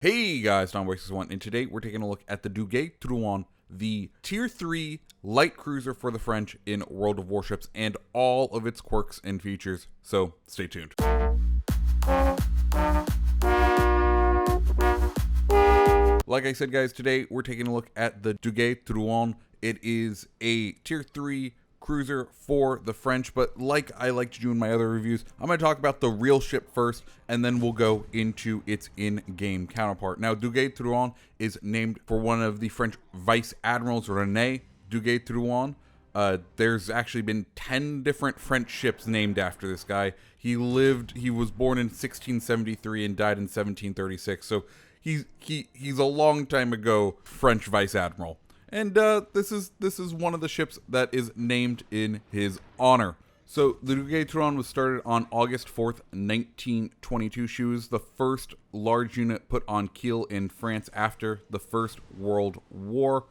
Hey guys, Tom61, and today we're taking a look at the Duguay-Trouin, the Tier 3 light cruiser for the French in World of Warships, and all of its quirks and features, so stay tuned. Like I said guys, today we're taking a look at the Duguay-Trouin. It is a Tier 3 cruiser for the French, but like I like to do in my other reviews, I'm going to talk about the real ship first, and then we'll go into its in-game counterpart. Now, Duguay-Trouin is named for one of the French vice admirals, René Duguay-Trouin. There's actually been 10 different French ships named after this guy. He was born in 1673 and died in 1736, so he's a long time ago French vice admiral. And this is one of the ships that is named in his honor. So the Duguay-Trouin was started on August 4th, 1922. She was the first large unit put on keel in France after the First World War.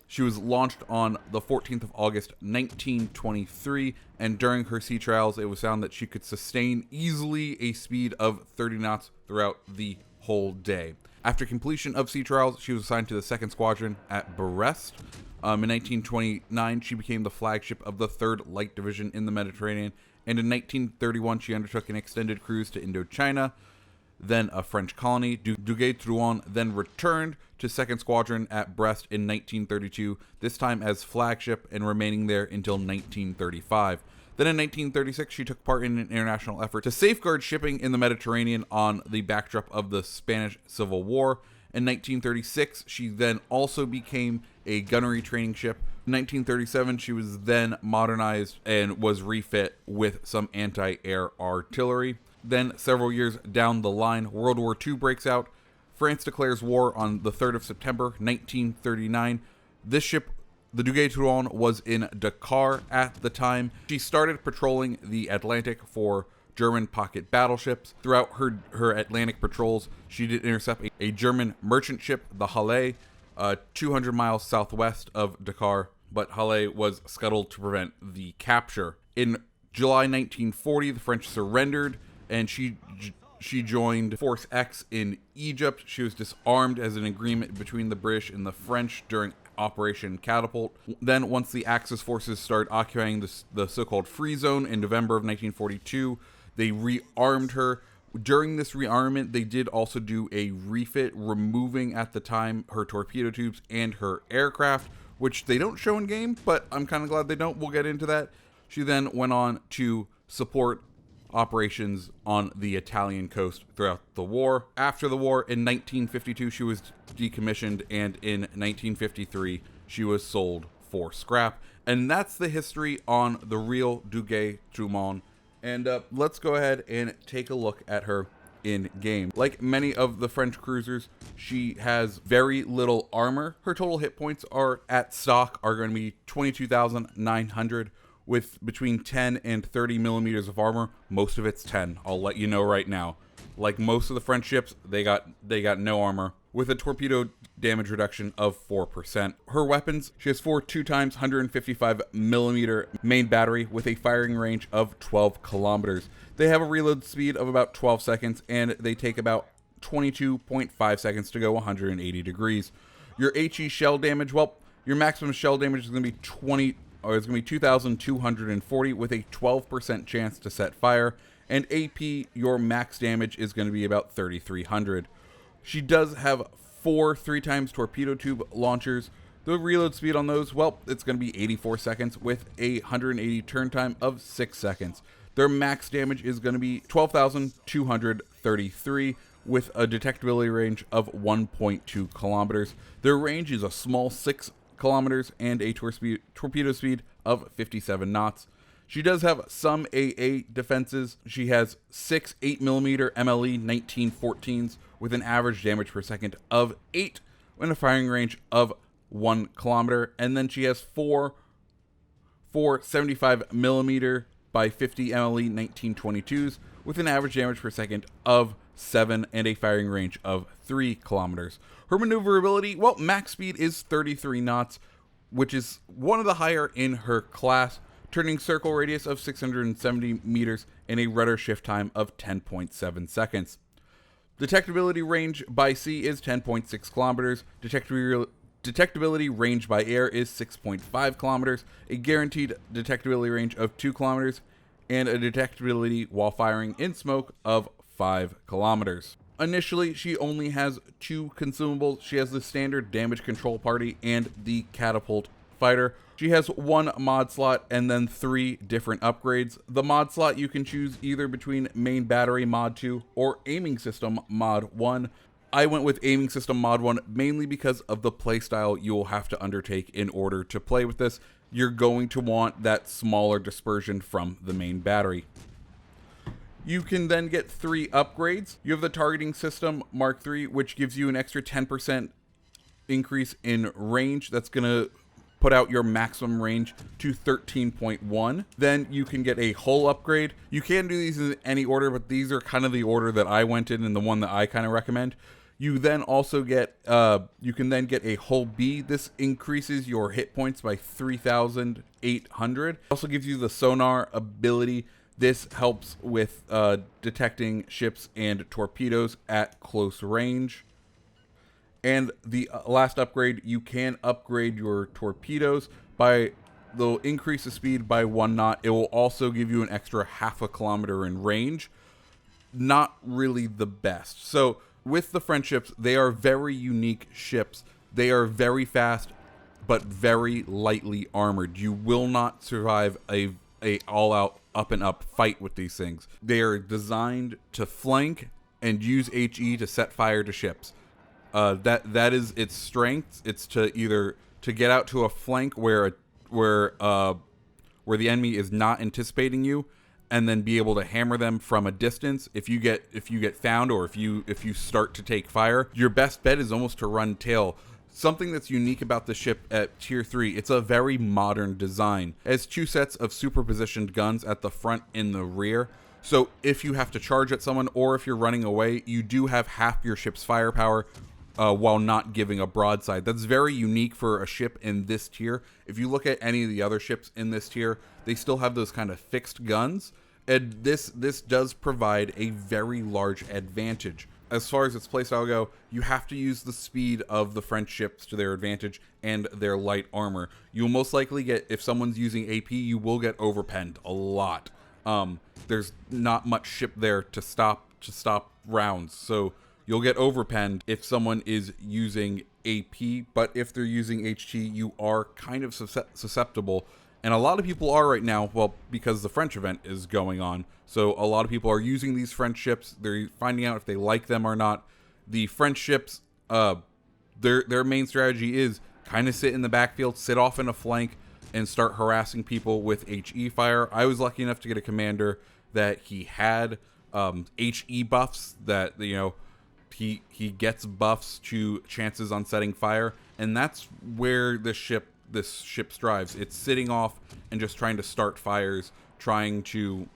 She was launched on the 14th of August, 1923, and during her sea trials, it was found that she could sustain easily a speed of 30 knots throughout the whole day. After completion of sea trials, she was assigned to the 2nd Squadron at Brest. In 1929, she became the flagship of the 3rd Light Division in the Mediterranean, and in 1931, she undertook an extended cruise to Indochina, then a French colony. Duguay-Trouin then returned to 2nd Squadron at Brest in 1932, this time as flagship and remaining there until 1935. Then in 1936, she took part in an international effort to safeguard shipping in the Mediterranean on the backdrop of the Spanish Civil War. In 1936, she then also became a gunnery training ship. In 1937, she was then modernized and was refit with some anti-air artillery. Then, several years down the line, World War II breaks out. France declares war on the 3rd of September, 1939. This ship, the Duguay-Trouin, was in Dakar at the time. She started patrolling the Atlantic for German pocket battleships. Throughout her Atlantic patrols, she did intercept a German merchant ship, the Halle, 200 miles southwest of Dakar, but Halle was scuttled to prevent the capture. In July 1940, the French surrendered, and she joined Force X in Egypt. She was disarmed as an agreement between the British and the French during Operation Catapult. Then, once the Axis forces started occupying the so-called Free Zone in November of 1942, they rearmed her. During this rearmament, they did also do a refit, removing at the time her torpedo tubes and her aircraft, which they don't show in game, but I'm kind of glad they don't. We'll get into that. She then went on to support operations on the Italian coast throughout the war. After the war, in 1952, she was decommissioned, and in 1953, she was sold for scrap. And that's the history on the real Duguay-Trouin. And let's go ahead and take a look at her in game. Like many of the French cruisers, she has very little armor. Her total hit points are at stock are going to be 22,900. with between 10 and 30 millimeters of armor. Most of it's 10. I'll let you know right now. Like most of the French ships, they got no armor, with a torpedo damage reduction of 4%. Her weapons, she has 4 2x 155 millimeter main battery with a firing range of 12 kilometers. They have a reload speed of about 12 seconds, and they take about 22.5 seconds to go 180 degrees. Your HE shell damage, well, your maximum shell damage is going to be 2,240 with a 12% chance to set fire, and AP, your max damage is going to be about 3,300. She does have 4 3x torpedo tube launchers. The reload speed on those, well, it's going to be 84 seconds with a 180 turn time of 6 seconds. Their max damage is going to be 12,233 with a detectability range of 1.2 kilometers. Their range is a small 6 kilometers and a torpedo speed of 57 knots. She does have some AA defenses. She has 6 8mm MLE 1914s with an average damage per second of 8 and a firing range of 1 kilometer. And then she has 4 75mm by 50 MLE 1922s with an average damage per second of 7 and a firing range of 3 kilometers. Her maneuverability, well, max speed is 33 knots, which is one of the higher in her class, turning circle radius of 670 meters and a rudder shift time of 10.7 seconds. Detectability range by sea is 10.6 kilometers. Detectability range by air is 6.5 kilometers. A guaranteed detectability range of 2 kilometers. And a detectability while firing in smoke of 5 kilometers. Initially, she only has 2 consumables. She has the standard damage control party and the catapult fighter. She has 1 mod slot and then 3 different upgrades. The mod slot you can choose either between main battery mod 2 or aiming system mod 1. I went with aiming system mod 1 mainly because of the playstyle you will have to undertake in order to play with this. You're going to want that smaller dispersion from the main battery. You can then get 3 upgrades. You have the targeting system Mark III, which gives you an extra 10% increase in range. That's going to put out your maximum range to 13.1. Then you can get a hull upgrade. You can do these in any order, but these are kind of the order that I went in and the one that I kind of recommend. You then also get, you can then get a hull B. This increases your hit points by 3,800. Also gives you the sonar ability. This helps with detecting ships and torpedoes at close range. And the last upgrade, you can upgrade your torpedoes by, they'll increase the speed by 1 knot. It will also give you an extra half a kilometer in range. Not really the best. So with the French ships, they are very unique ships. They are very fast, but very lightly armored. You will not survive a all-out up and up fight with these things. They are designed to flank and use HE to set fire to ships. That is its strength. It's to either to get out to a flank where the enemy is not anticipating you, and then be able to hammer them from a distance. If you get found, or if you start to take fire, your best bet is almost to run tail. Something that's unique about the ship at Tier 3, it's a very modern design. It has 2 sets of superpositioned guns at the front and the rear. So if you have to charge at someone, or if you're running away, you do have half your ship's firepower while not giving a broadside. That's very unique for a ship in this tier. If you look at any of the other ships in this tier, they still have those kind of fixed guns. And this does provide a very large advantage. As far as its playstyle go, you have to use the speed of the French ships to their advantage and their light armor. You'll most likely get, if someone's using AP, you will get overpenned a lot. There's not much ship there to stop rounds, so you'll get overpenned if someone is using AP. But if they're using HT, you are kind of susceptible. And a lot of people are right now, well, because the French event is going on. So a lot of people are using these French ships. They're finding out if they like them or not. The French ships, their main strategy is kind of sit in the backfield, sit off in a flank, and start harassing people with HE fire. I was lucky enough to get a commander that he had HE buffs, that, you know, he gets buffs to chances on setting fire. And that's where this ship strives. It's sitting off and just trying to start fires, trying to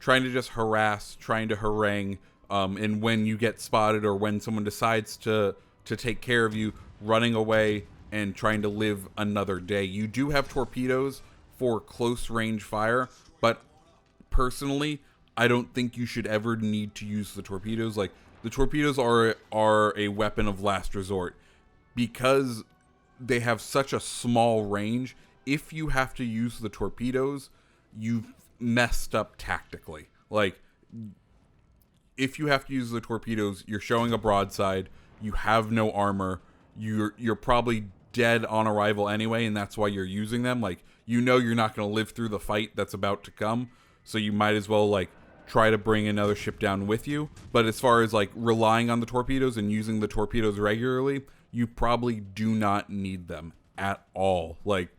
just harass, trying to harangue, and when you get spotted, or when someone decides to take care of you, running away and trying to live another day. You do have torpedoes for close range fire, but personally, I don't think you should ever need to use the torpedoes. Like, the torpedoes are a weapon of last resort, because they have such a small range. If you have to use the torpedoes, you've messed up tactically. Like, if you have to use the torpedoes, you're showing a broadside, you have no armor, you're probably dead on arrival anyway, and that's why you're using them. Like, you know you're not going to live through the fight that's about to come, so you might as well, like, try to bring another ship down with you. But as far as, like, relying on the torpedoes and using the torpedoes regularly, you probably do not need them at all. Like,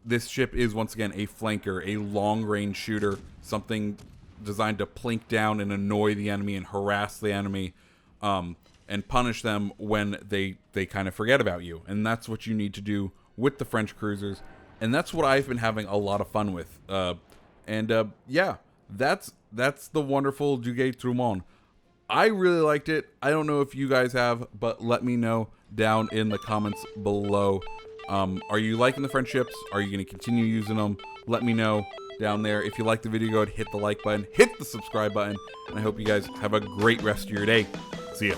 this ship is, once again, a flanker, a long-range shooter, something designed to plink down and annoy the enemy and harass the enemy, and punish them when they kind of forget about you. And that's what you need to do with the French cruisers, and that's what I've been having a lot of fun with. Yeah, that's the wonderful Duguay-Trouin. I really liked it. I don't know if you guys have, but let me know down in the comments below. Are you liking the French ships? Are you going to continue using them? Let me know. down there. If you liked the video, go ahead, hit the like button, hit the subscribe button, and I hope you guys have a great rest of your day. See ya.